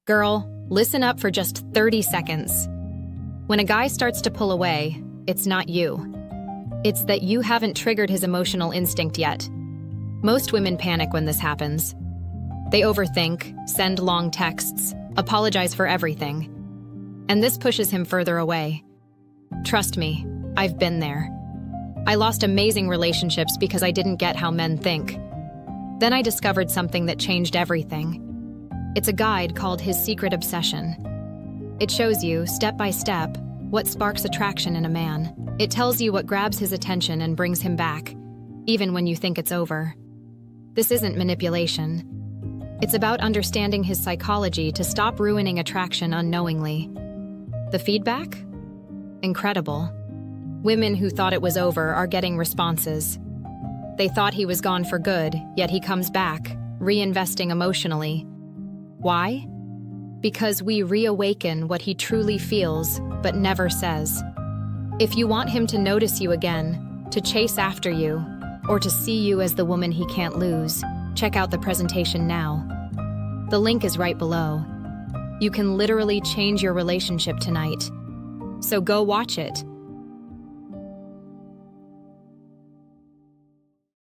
Girl, listen up for just 30 seconds. When a guy starts to pull away, it's not you. It's that you haven't triggered his emotional instinct yet. Most women panic when this happens. They overthink, send long texts, apologize for everything. And this pushes him further away. Trust me, I've been there. I lost amazing relationships because I didn't get how men think. Then I discovered something that changed everything. It's a guide called His Secret Obsession. It shows you, step by step, what sparks attraction in a man. It tells you what grabs his attention and brings him back, even when you think it's over. This isn't manipulation. It's about understanding his psychology to stop ruining attraction unknowingly. The feedback? Incredible. Women who thought it was over are getting responses. They thought he was gone for good, yet he comes back, reinvesting emotionally. Why? Because we reawaken what he truly feels, but never says. If you want him to notice you again, to chase after you, or to see you as the woman he can't lose, check out the presentation now. The link is right below. You can literally change your relationship tonight. So go watch it.